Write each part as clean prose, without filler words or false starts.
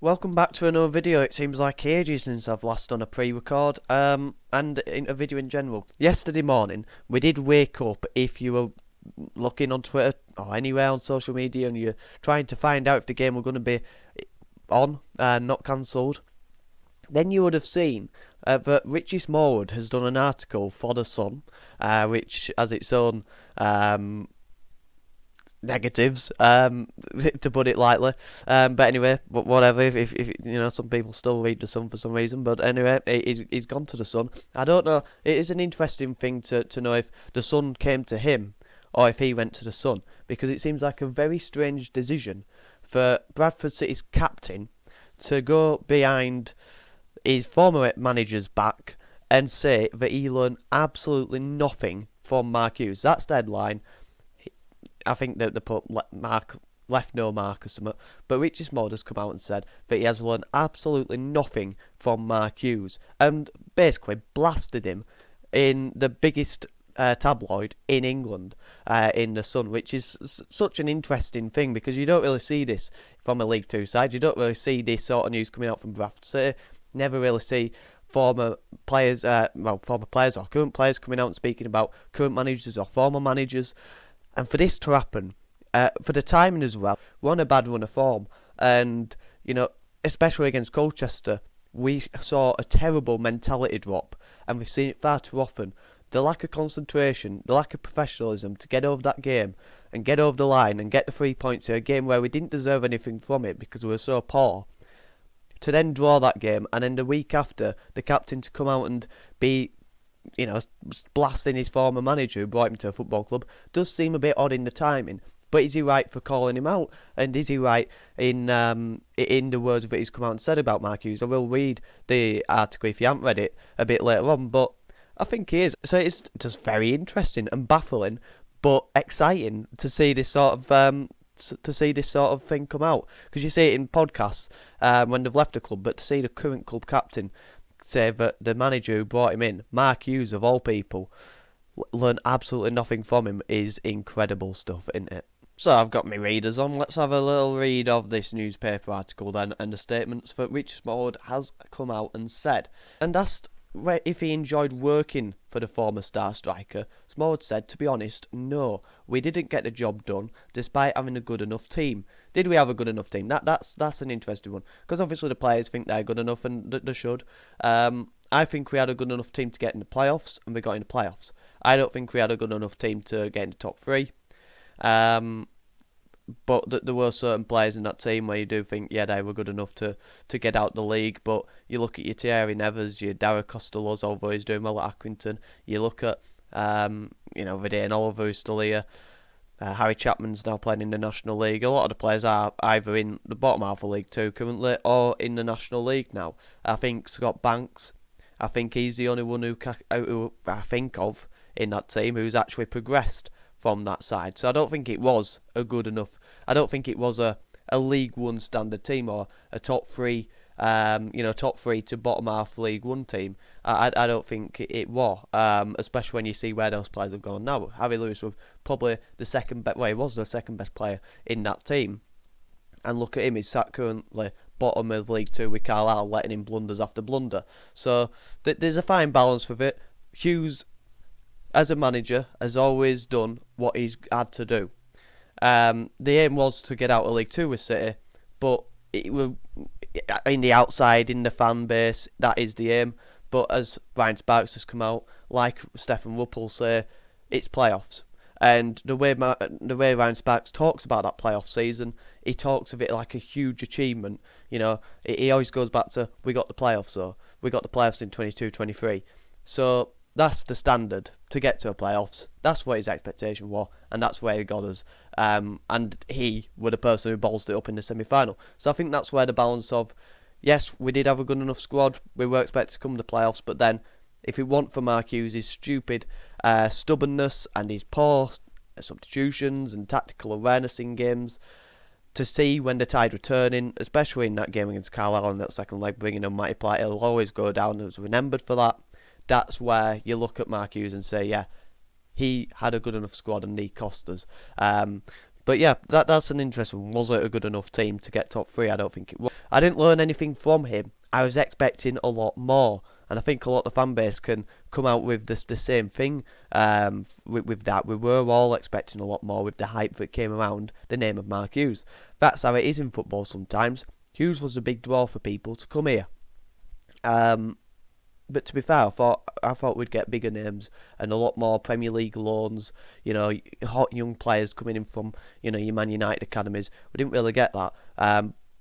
Welcome back to another video. It seems like ages since I've last done a pre-record, and in a video in general. Yesterday morning, we did wake up. If you were looking on Twitter or anywhere on social media and you're trying to find out if the game were going to be on and not cancelled, then you would have seen that Richie Smallwood has done an article for The Sun, which has its own negatives, to put it lightly. But anyway, whatever. If you know, some people still read the Sun for some reason. But anyway, he's gone to the Sun. I don't know. It is an interesting thing to know if the Sun came to him or if he went to the Sun, because it seems like a very strange decision for Bradford City's captain to go behind his former manager's back and say that he learned absolutely nothing from Mark Hughes. That's the headline. I think that they put left no mark or something. But Richie Smallwood has come out and said that he has learned absolutely nothing from Mark Hughes and basically blasted him in the biggest tabloid in England, in The Sun, which is such an interesting thing because you don't really see this from a League Two side. You don't really see this sort of news coming out from Bradford City. Never really see former players or current players coming out and speaking about current managers or former managers. And for this to happen, for the timing as well, we're on a bad run of form. And, you know, especially against Colchester, we saw a terrible mentality drop. And we've seen it far too often. The lack of concentration, the lack of professionalism to get over that game and get over the line and get the 3 points in a game where we didn't deserve anything from it because we were so poor. To then draw that game and then the week after, the captain to come out and be, you know, blasting his former manager who brought him to a football club does seem a bit odd in the timing. But is he right for calling him out? And is he right in the words that he's come out and said about Mark Hughes? I will read the article if you haven't read it a bit later on, but I think he is. So it's just very interesting and baffling, but exciting to see this sort of thing come out, because you see it in podcasts when they've left the club, but to see the current club captain say that the manager who brought him in, Mark Hughes of all people, learned absolutely nothing from him is incredible stuff, isn't it? So I've got my readers on. Let's have a little read of this newspaper article then and the statements that Richie Smallwood has come out and said. And asked if he enjoyed working for the former star striker, Smallwood said, "To be honest, no. We didn't get the job done, despite having a good enough team." Did we have a good enough team? That's an interesting one, because obviously the players think they're good enough, and they should. I think we had a good enough team to get in the playoffs, and we got in the playoffs. I don't think we had a good enough team to get in the top three. But there were certain players in that team where you do think, yeah, they were good enough to get out the league. But you look at your Thierry Nevers, your Darragh Costello's, although he's doing well at Accrington. You look at, Vidane Oliver, who's still here. Harry Chapman's now playing in the National League. A lot of the players are either in the bottom half of League Two currently or in the National League now. I think Scott Banks, I think he's the only one who I think of in that team who's actually progressed from that side. So I don't think it was a good enough. I don't think it was a League One standard team or a top three, top three to bottom half League One team. I don't think it was, especially when you see where those players have gone now. Harry Lewis was probably the second best. Well, he was the second best player in that team, and look at him. He's sat currently bottom of League Two with Carlisle, letting in blunders after blunder. So there's a fine balance with it. Hughes, as a manager, has always done what he's had to do. The aim was to get out of League Two with City, but it will, in the outside, in the fan base, that is the aim. But as Ryan Sparks has come out, like Stefan Ruppel say, it's playoffs. And the way Ryan Sparks talks about that playoff season, he talks of it like a huge achievement. You know, he always goes back to, we got the playoffs, so we got the playoffs in 22-23. So that's the standard to get to a playoffs. That's what his expectation was, and that's where he got us. And he was the person who ballsed it up in the semi-final. So I think that's where the balance of, yes, we did have a good enough squad, we were expected to come to the playoffs, but then if it weren't for Mark Hughes' his stupid stubbornness and his poor substitutions and tactical awareness in games, to see when the tide were turning, especially in that game against Carlisle in that second leg, bringing on Matty Platt, he'll always go down as remembered for that. That's where you look at Mark Hughes and say, yeah, he had a good enough squad and he cost us. But But yeah, that's an interesting one. Was it a good enough team to get top three? I don't think it was. I didn't learn anything from him. I was expecting a lot more. And I think a lot of the fan base can come out with the same thing with that. We were all expecting a lot more with the hype that came around the name of Mark Hughes. That's how it is in football sometimes. Hughes was a big draw for people to come here. But to be fair, I thought we'd get bigger names and a lot more Premier League loans, hot young players coming in from, your Man United academies. We didn't really get that.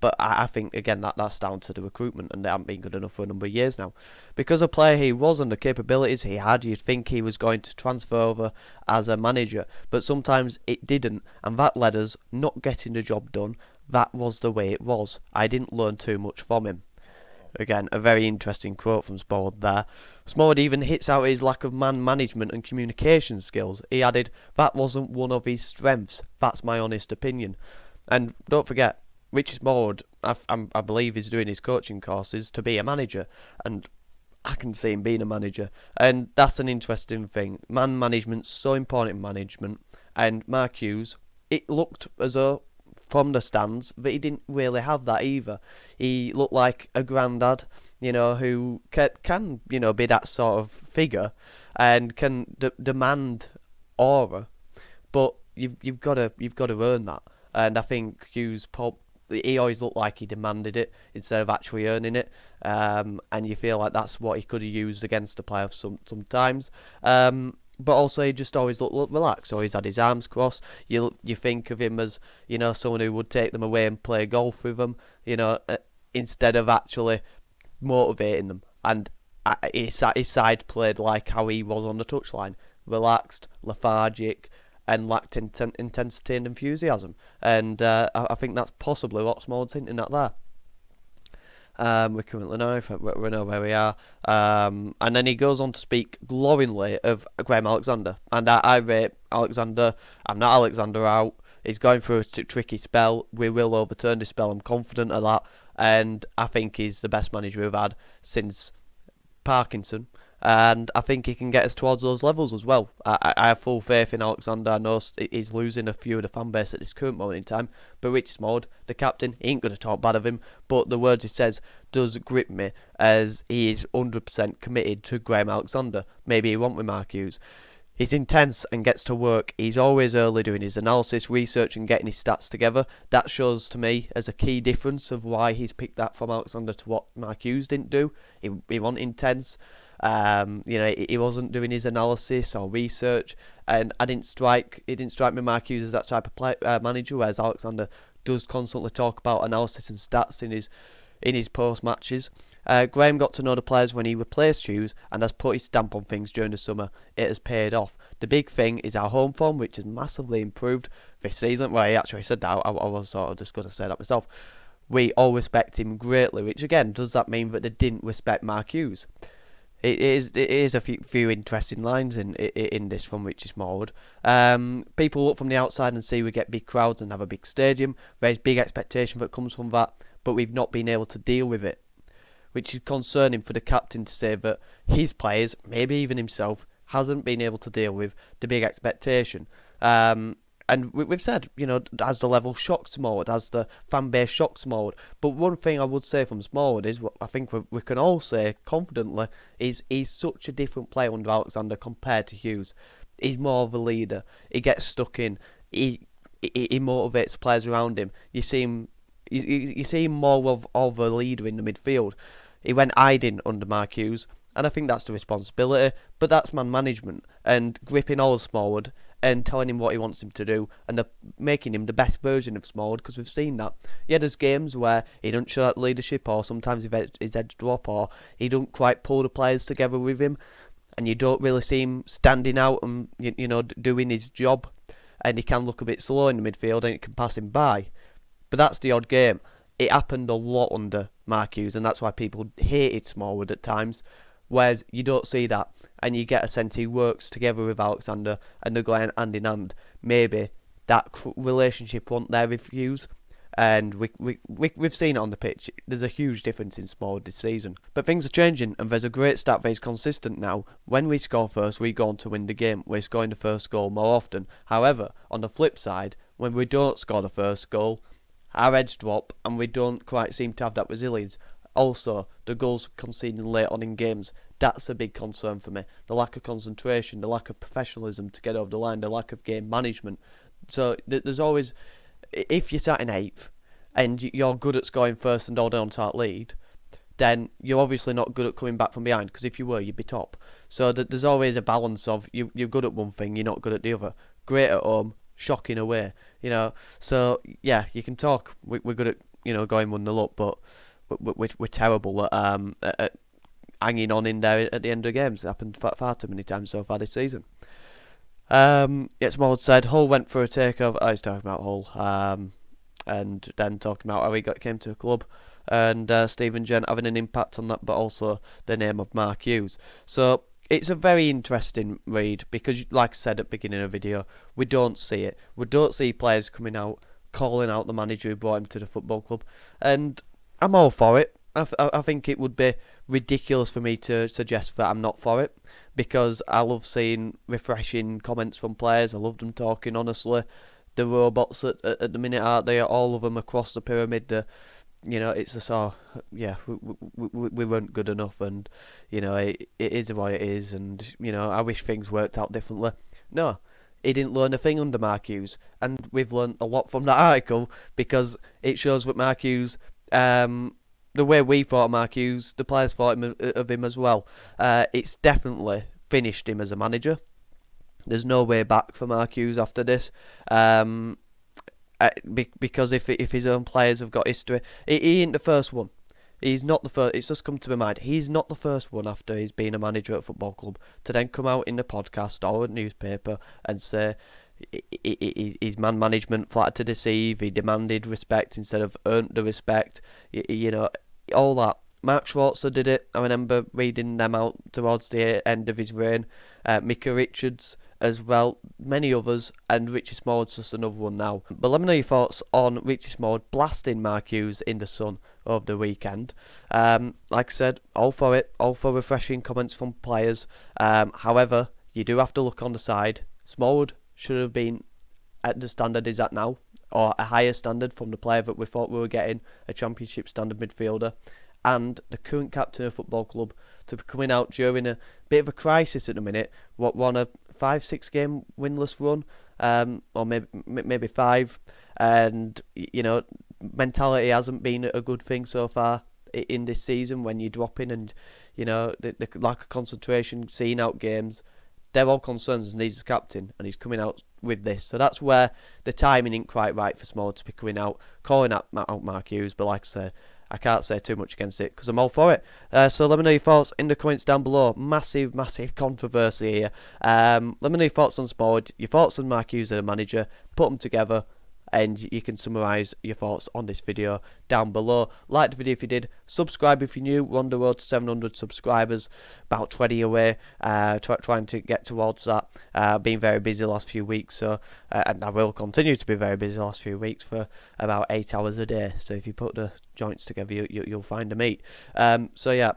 But I think, again, that's down to the recruitment, and they haven't been good enough for a number of years now. Because of the player he was and the capabilities he had, you'd think he was going to transfer over as a manager. But sometimes it didn't, and that led us not getting the job done. That was the way it was. I didn't learn too much from him. Again, a very interesting quote from Smallwood there. Smallwood even hits out his lack of man management and communication skills. He added, "That wasn't one of his strengths. That's my honest opinion." And don't forget, Richie Smallwood, I believe, is doing his coaching courses to be a manager, and I can see him being a manager, and that's an interesting thing. Man management's so important in management, and Mark Hughes, it looked as though from the stands that he didn't really have that either. He looked like a granddad, who can be that sort of figure and can demand aura, but you've got to earn that, and I think Hughes he always looked like he demanded it instead of actually earning it, and you feel like that's what he could have used against the player sometimes. But also he just always looked relaxed. Always had his arms crossed. You think of him as someone who would take them away and play golf with them, instead of actually motivating them. And his side played like how he was on the touchline, relaxed, lethargic, and lacked intensity and enthusiasm. And I think that's possibly what Smallwood's hinting at there. We currently know we know where we are. And then he goes on to speak glowingly of Graham Alexander. And I rate Alexander. I'm not Alexander out. He's going through a tricky spell. We will overturn this spell. I'm confident of that. And I think he's the best manager we've had since Parkinson. And I think he can get us towards those levels as well. I have full faith in Alexander. I know he's losing a few of the fan base at this current moment in time, but Richie Smallwood, the captain, he ain't going to talk bad of him, but the words he says does grip me, as he is 100% committed to Graham Alexander. Maybe he won't with Mark Hughes. He's intense and gets to work. He's always early doing his analysis, research and getting his stats together. That shows to me as a key difference of why he's picked that from Alexander to what Mark Hughes didn't do. He wasn't intense. He wasn't doing his analysis or research, and it didn't strike me Mark Hughes as that type of manager, whereas Alexander does constantly talk about analysis and stats in his post matches. Graham got to know the players when he replaced Hughes and has put his stamp on things during the summer. It has paid off. The big thing is our home form, which has massively improved this season. Well, he actually said that. I was sort of just going to say that myself. We all respect him greatly, which again, does that mean that they didn't respect Mark Hughes? It is a few interesting lines in this from Richie Smallwood. People look from the outside and see we get big crowds and have a big stadium. There's big expectation that comes from that, but we've not been able to deal with it, which is concerning for the captain to say that his players, maybe even himself, hasn't been able to deal with the big expectation. And we've said, as the level shocked Smallwood, as the fan base shocked Smallwood. But one thing I would say from Smallwood is, what I think we can all say confidently, is he's such a different player under Alexander compared to Hughes. He's more of a leader. He gets stuck in. He motivates players around him. You see him more of a leader in the midfield. He went hiding under Mark Hughes, and I think that's the responsibility. But that's man management and gripping all of Smallwood and telling him what he wants him to do, and making him the best version of Smallwood, because we've seen that. Yeah, there's games where he don't show that leadership, or sometimes his edge drop, or he don't quite pull the players together with him, and you don't really see him standing out and doing his job, and he can look a bit slow in the midfield and it can pass him by. But that's the odd game. It happened a lot under Mark Hughes, and that's why people hated Smallwood at times, whereas you don't see that, and you get a sense he works together with Alexander and they're going hand in hand. Maybe that relationship wasn't there with Hughes, and we've seen it on the pitch. There's a huge difference in Smallwood this season. But things are changing, and there's a great stat that is consistent now. When we score first, we go on to win the game. We're scoring the first goal more often. However, on the flip side, when we don't score the first goal, our heads drop and we don't quite seem to have that resilience. Also, the goals conceded late on in games, that's a big concern for me. The lack of concentration, the lack of professionalism to get over the line, the lack of game management. So there's always, if you're sat in 8th and you're good at scoring first and holding on to that lead, then you're obviously not good at coming back from behind, because if you were, you'd be top. So there's always a balance of you're good at one thing, you're not good at the other. Great at home, shocking away, So yeah, you can talk. We're good at going 1-0 up, but we're terrible at hanging on in there at the end of games. It happened far too many times so far this season. Smallwood said Hull went for a takeover. I was talking about Hull, and then talking about how he came to the club, and Stephen Gent having an impact on that, but also the name of Mark Hughes. So it's a very interesting read, because, like I said at the beginning of the video, we don't see it. We don't see players coming out, calling out the manager who brought him to the football club, and I'm all for it. I think it would be ridiculous for me to suggest that I'm not for it, because I love seeing refreshing comments from players. I love them talking honestly. The robots at the minute, aren't they? All of them across the pyramid. It's just we weren't good enough, and it is what it is, and I wish things worked out differently. No, he didn't learn a thing under Mark Hughes, and we've learned a lot from that article, because it shows what Mark Hughes, the way we thought of Mark Hughes, the players thought of him as well. It's definitely finished him as a manager. There's no way back for Mark Hughes after this. Because if his own players have got history, he ain't the first one. He's not the first. It's just come to my mind. He's not the first one after he's been a manager at a football club to then come out in a podcast or a newspaper and say his man management flattered to deceive. He demanded respect instead of earned the respect. All that. Mark Schwarzer did it. I remember reading them out towards the end of his reign. Micah Richards as well, many others, and Richie Smallwood's just another one now. But let me know your thoughts on Richie Smallwood blasting Mark Hughes in the sun over the weekend. Like I said, all for it, all for refreshing comments from players. However, you do have to look on the side. Smallwood should have been at the standard he's at now, or a higher standard from the player that we thought we were getting, a championship standard midfielder. And the current captain of the football club to be coming out during a bit of a crisis at the minute, won a 5-6 game winless run, or maybe 5, and mentality hasn't been a good thing so far in this season. When you're dropping and the lack of concentration, seeing out games, they're all concerns, and he's captain, and he's coming out with this. So that's where the timing ain't quite right for Small to be coming out, calling out Mark Hughes. But like I say, I can't say too much against it, because I'm all for it. So let me know your thoughts in the comments down below. Massive controversy here. Let me know your thoughts on Smallwood, your thoughts on Mark Hughes as a manager. Put them together, and you can summarise your thoughts on this video down below. Like the video if you did, subscribe if you're new. We're on the road to 700 subscribers, about 20 away, trying to get towards that. Been very busy the last few weeks, so and I will continue to be very busy the last few weeks for about 8 hours a day. So if you put the joints together, you'll find a meet. So yeah,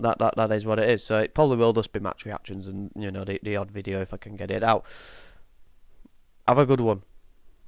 that is what it is. So it probably will just be match reactions and the odd video if I can get it out. Have a good one.